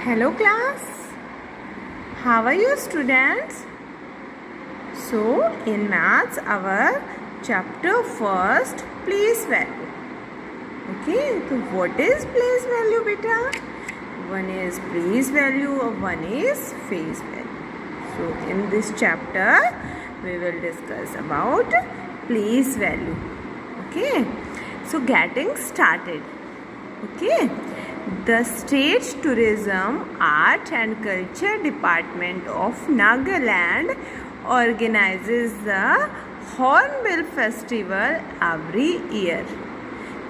Hello class, how are you students? So in maths our chapter first place value. Okay, so what is place value beta? One is place value or one is face value. So in this chapter we will discuss about place value. Okay, so getting started. Okay, the State Tourism, Art and Culture Department of Nagaland organizes the Hornbill Festival every year.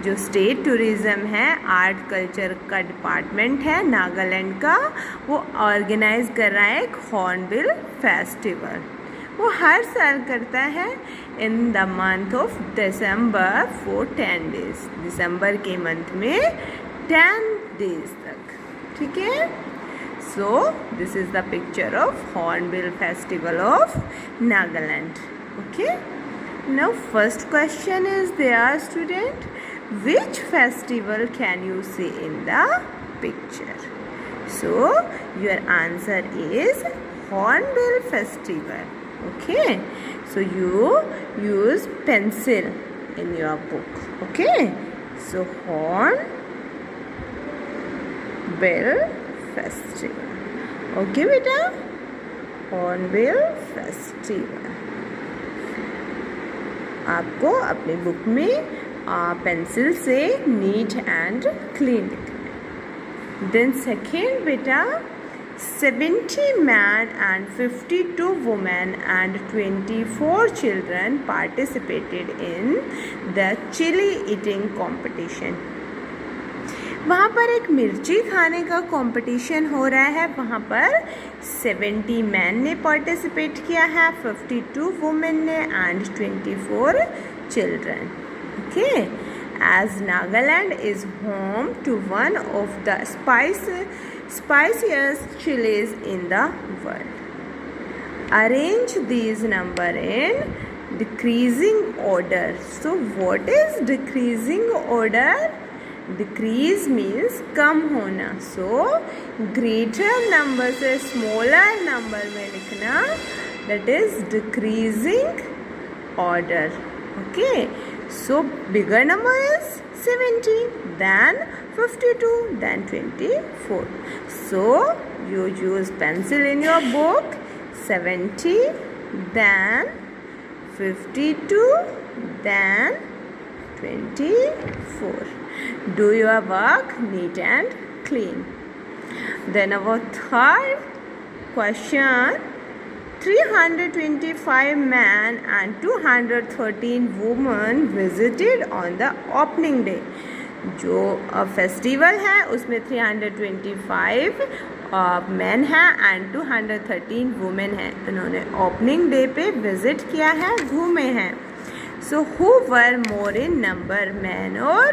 जो state tourism है, art culture का department है नागालैंड का, वो organise कर रहा है एक हॉर्नबिल फेस्टिवल. वो हर साल करता है in the month of December for 10 days. दिसंबर के मंथ में 10 डेज तक. ठीक है. So this is the picture of Hornbill festival of Nagaland. Okay. Now first question is there student. Which festival can you see in the picture? So your answer is Hornbill Festival. Okay, so you use pencil in your book. Okay, so Hornbill Festival. Okay beta, Hornbill Festival. आपको अपने book में pencil से neat and clean लिखना है. Then second बेटा, 70 men and 52 women and 24 children participated in the chili eating competition. वहाँ पर एक मिर्ची खाने का कंपटीशन हो रहा है. वहाँ पर 70 मैन ने पार्टिसिपेट किया है, 52 वुमेन ने and 24 children. Okay, as Nagaland is home to one of the spiciest chilies in the world. Arrange these number in decreasing order. So what is decreasing order? Decrease means कम होना. So greater number से smaller number में लिखना, that is decreasing order. Okay. So bigger number is 70, then 52, then 24. So you use pencil in your book. 70, then 52, then 24. Do your work neat and clean. Then our third question. 325 men and 213 women visited on the opening day. जो festival है उसमें 325 man हैं and 213 women हैं. उन्होंने opening day पे visit किया है, घूमे हैं. So who were more in number, man और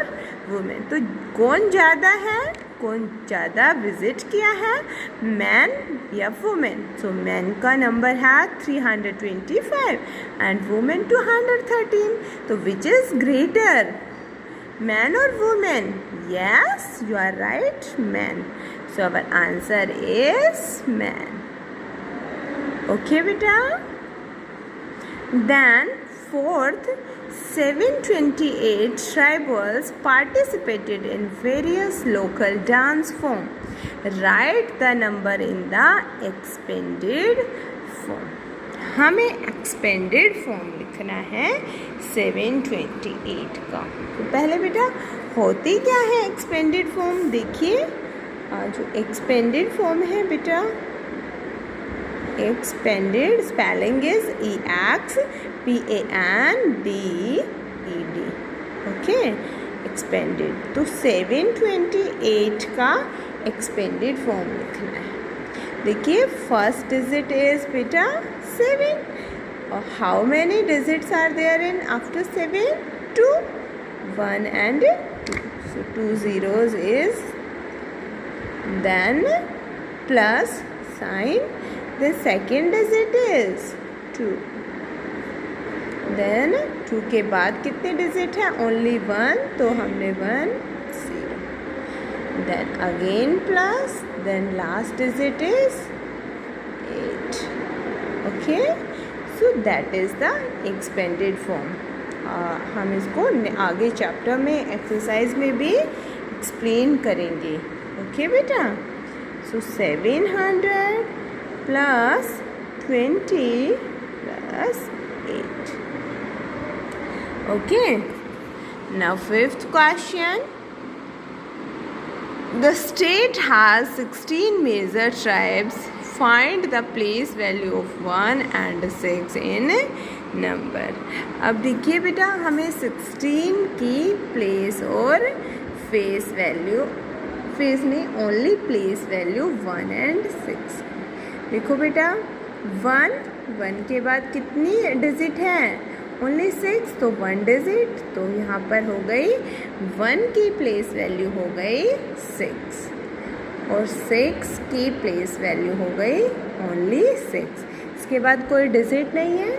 वुमेन? तो कौन ज़्यादा है, कौन ज़्यादा विज़िट किया है, मैन या वुमेन? सो मैन का नंबर है 325 एंड वुमेन 213. तो विच इज़ ग्रेटर, मैन और women? Yes, you are right, man. So our answer is man. Okay बेटा. Then fourth, 728 tribals participated in various local dance form. Write the number in the expanded form. हमें expanded form लिखना है 728 का. तो पहले बेटा होती क्या है expanded form? देखिए जो expanded form है बेटा, expanded spelling is EXPANDED. Okay, expanded. तो 728 का expanded form लिखना है. देखिए फर्स्ट डिजिट इज बेटा 7. और how many digits are there in after 7? 2. 1 and 2. So 2 zeros is, then plus sign. The second digit is 2. Then 2 के बाद कितने डिजिट हैं? ओनली 1. तो हमने 1 0. then again plus, then last digit is 8. Okay, so that is the expanded form. हम इसको आगे chapter में एक्सरसाइज में भी एक्सप्लेन करेंगे. ओके बेटा, सो 700 plus 20 plus 8. Okay, now fifth question. The state has 16 major tribes. Find the place value of 1 and 6 in number. अब देखिए बेटा, हमें 16 की प्लेस और फेस वैल्यू, फेस नहीं ओनली प्लेस वैल्यू 1 and 6. देखो बेटा, 1 के बाद कितनी डिजिट है? ओनली 6, तो 1 डिजिट. तो यहाँ पर हो गई 1 की प्लेस वैल्यू हो गई 6 और 6 की प्लेस वैल्यू हो गई ओनली 6. इसके बाद कोई डिजिट नहीं है.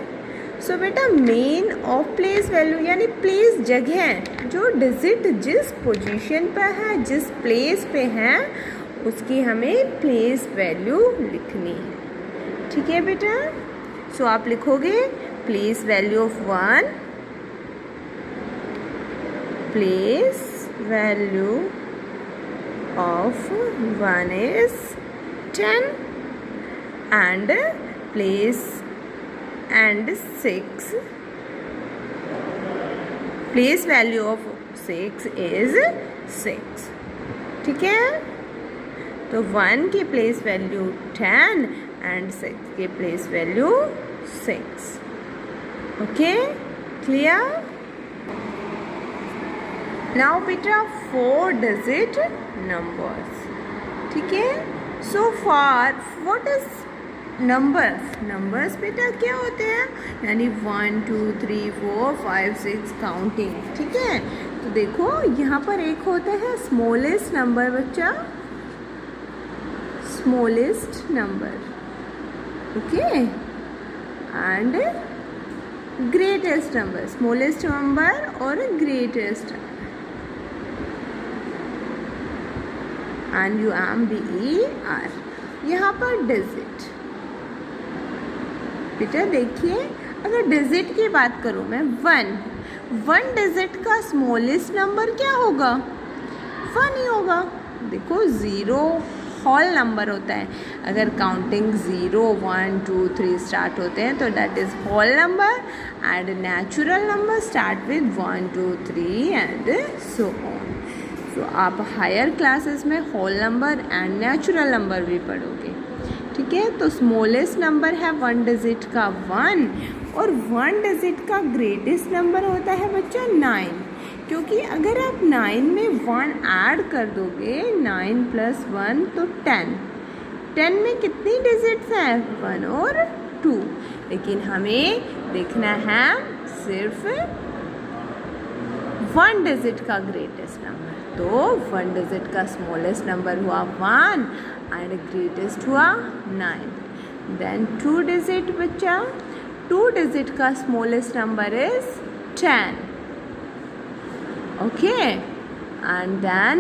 सो बेटा, मेन ऑफ प्लेस वैल्यू यानी प्लेस जगह, जो डिजिट जिस पोजीशन पर है, जिस प्लेस पे है, उसकी हमें प्लेस वैल्यू लिखनी है. ठीक है बेटा, सो आप लिखोगे place value of 1, place value of 1 is 10 and place and 6, place value of 6 is 6. ठीक है, तो 1 की प्लेस वैल्यू 10 and 6 की place value 6. Okay, clear? Now beta 4-digit numbers. ठीक है, so far what is numbers? Numbers बेटा क्या होते हैं? यानी 1 2 3 4 5 6 काउंटिंग. ठीक है, तो देखो यहाँ पर एक होता है स्मॉलेस्ट नंबर बच्चा, smallest number. Okay, and greatest number, smallest number और ग्रेटेस्ट, एंड UMBER. यहाँ पर डिजिट बेटा देखिए, अगर डिजिट की बात करूँ मैं, 1 डिजिट का स्मॉलेस्ट नंबर क्या होगा? 1 ही होगा. देखो 0 होल नंबर होता है. अगर काउंटिंग 0 1 2 3 स्टार्ट होते हैं तो that is whole number, and natural number start with 1 2 3 and so on. So आप हायर क्लासेस में whole number and natural number भी पढ़ोगे. ठीक है, तो स्मॉलेस्ट नंबर है 1 डिजिट का 1, और 1 डिजिट का ग्रेटेस्ट नंबर होता है बच्चा 9. क्योंकि अगर आप 9 में 1 ऐड कर दोगे, 9 + 1 तो 10. 10 में कितनी डिजिट्स हैं? 1 और 2. लेकिन हमें देखना है सिर्फ 1 डिजिट का ग्रेटेस्ट नंबर. तो 1 डिजिट का स्मॉलेस्ट नंबर हुआ 1 एंड ग्रेटेस्ट हुआ 9. देन 2 डिजिट बच्चा, 2 डिजिट का smallest number is 10. Okay, and then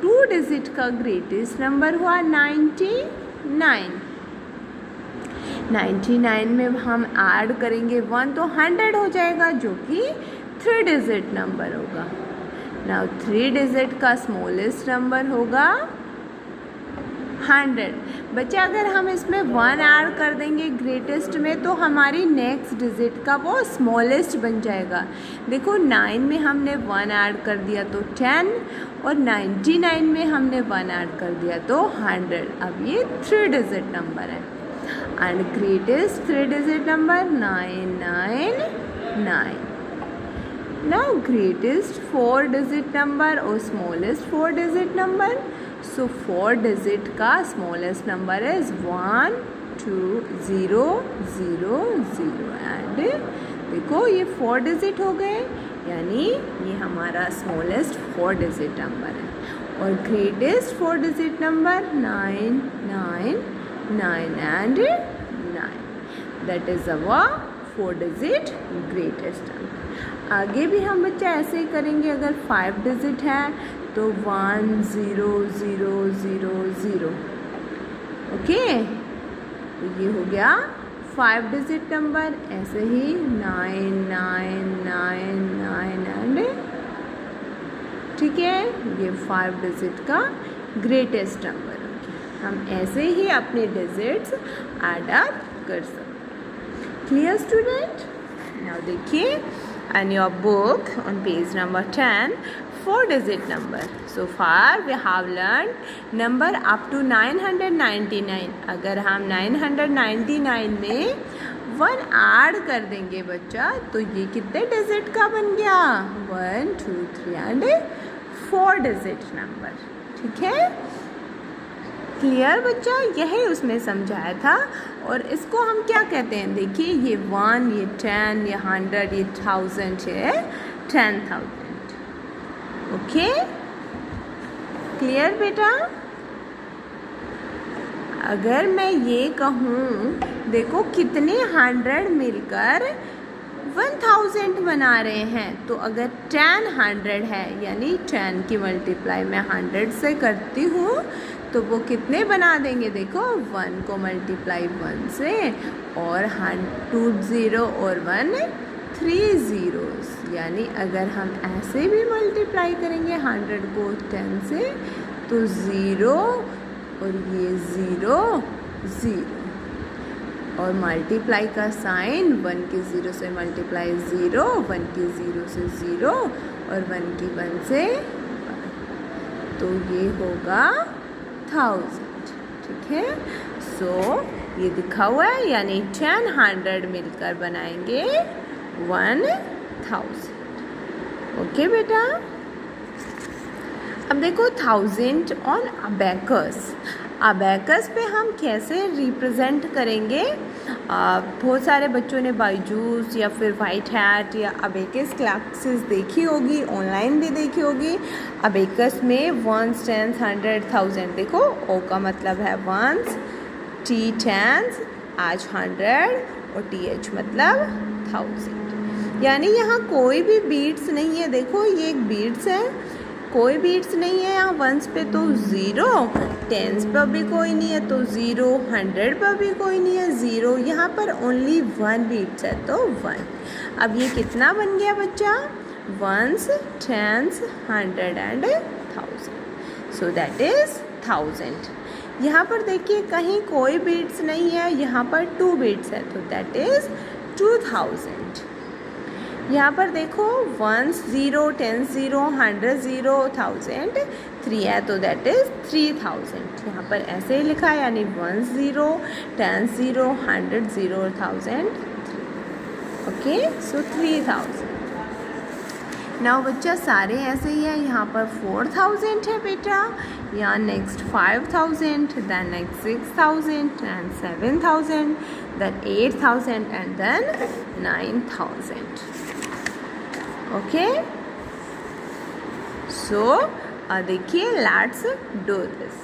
2 digit का ग्रेटेस्ट नंबर हुआ 99. 99 में हम ऐड करेंगे 1 तो 100 हो जाएगा, जो कि 3 डिजिट नंबर होगा. नाउ 3 डिजिट का स्मॉलेस्ट नंबर होगा 100. बच्चा अगर हम इसमें 1 ऐड कर देंगे ग्रेटेस्ट में, तो हमारी नेक्स्ट डिजिट का वो स्मॉलेस्ट बन जाएगा. देखो 9 में हमने 1 ऐड कर दिया तो 10, और 99 में हमने 1 ऐड कर दिया तो 100. अब ये 3 डिजिट नंबर है, and greatest 3 digit number 999. Now greatest 4 digit number और स्मॉलेस्ट 4 डिजिट नंबर. सो 4 डिजिट का स्मॉलेस्ट नंबर इज 1 2 0 0 0, एंड देखो ये 4 डिजिट हो गए, यानी ये हमारा स्मॉलेस्ट 4 डिजिट नंबर है. और greatest 4 digit number 9 9 9 and 9. That is our 4 digit greatest number. आगे भी हम बच्चा ऐसे ही करेंगे। अगर 5 डिजिट है तो 1 0 0 0 0। ओके, तो ये हो गया 5 डिजिट नंबर। ऐसे ही 9 9 9 9 एंड ठीक है, ये 5 डिजिट का ग्रेटेस्ट नंबर। हम ऐसे ही अपने डिजिट्स ऐड अप कर सकते। Clear student? नाउ देखिए, in your book on page number 10, 4 digit number. So far we have learned number up to 999. अगर हम 999 में 1 ऐड कर देंगे बच्चा, तो ये कितने डिजिट का बन गया? 1 2 3 एंड 4 डिजिट नंबर। ठीक है, क्लियर बच्चा? यही उसमें समझाया था। और इसको हम क्या कहते हैं? देखिए, ये 1, ये 10, ये 100, ये 1000 है 10,000। ओके, क्लियर बेटा? अगर मैं ये कहूँ, देखो कितने 100 मिलकर 1000 बना रहे हैं, तो अगर 10 100 है, यानी 10 की मल्टीप्लाई मैं 100 से करती हूँ, तो वो कितने बना देंगे? देखो, 1 को मल्टीप्लाई 1 से, और 2 0 और 1 3 zeros। यानी अगर हम ऐसे भी मल्टीप्लाई करेंगे 100 को 10 से, तो 0 और ये 0 0, और मल्टीप्लाई का साइन 1 की 0 से मल्टीप्लाई 0, 1 की 0 से 0 और 1 की 1 से 1, तो ये होगा 1000। ठीक है, सो ये दिखा हुआ है, यानी 10 100 मिलकर बनाएंगे 1000। ओके बेटा? अब देखो 1000 ऑन अबैकस। अबैकस पे हम कैसे रिप्रेजेंट करेंगे? बहुत सारे बच्चों ने बायजूस या फिर वाइट हैट या अबैकस क्लासेस देखी होगी, ऑनलाइन भी देखी होगी। अबैकस में 1s 10s 100 1000, देखो ओ का मतलब है 1s, T 10s, आज 100 और TH मतलब 1000। यानी यहाँ कोई भी बीट्स नहीं है। देखो, ये एक बीट्स है, कोई बीट्स नहीं है यहाँ। 1s पे तो 0, 10s पर भी कोई नहीं है तो 0, 100 पर भी कोई नहीं है 0, यहाँ पर ओनली 1 बीट्स है तो 1। अब ये कितना बन गया बच्चा? 1s 10s 100 and 1000, so that is 1000। यहाँ पर देखिए कहीं कोई बीट्स नहीं है, यहाँ पर 2 बीट्स है तो दैट इज 2000। यहाँ पर देखो 1s 0, 10s 0, 100 0, 1000 3 है तो दैट इज 3000। यहाँ पर ऐसे ही लिखा है, यानी 1s 0, 10s 0, 100 0 और 1000 3। ओके, सो 3000। नाउ बच्चा सारे ऐसे ही है। यहाँ पर 4000 है बेटा, यहाँ next 5000, then next 6000 and 7000, then 8000 and then 9000। Okay, so देखिए, let's do this.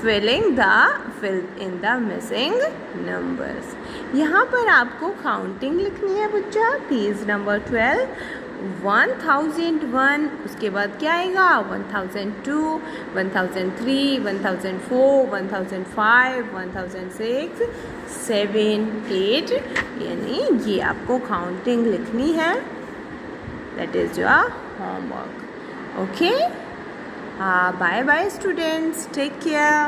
Fill in the missing numbers. यहाँ पर आपको काउंटिंग लिखनी है बच्चा। पेज नंबर 12, 1001, उसके बाद क्या आएगा? 1002, 1003, 1004, 1005, 1006, 7, 8, यानी ये आपको काउंटिंग लिखनी है। That is your homework. Okay? Bye bye students. Take care.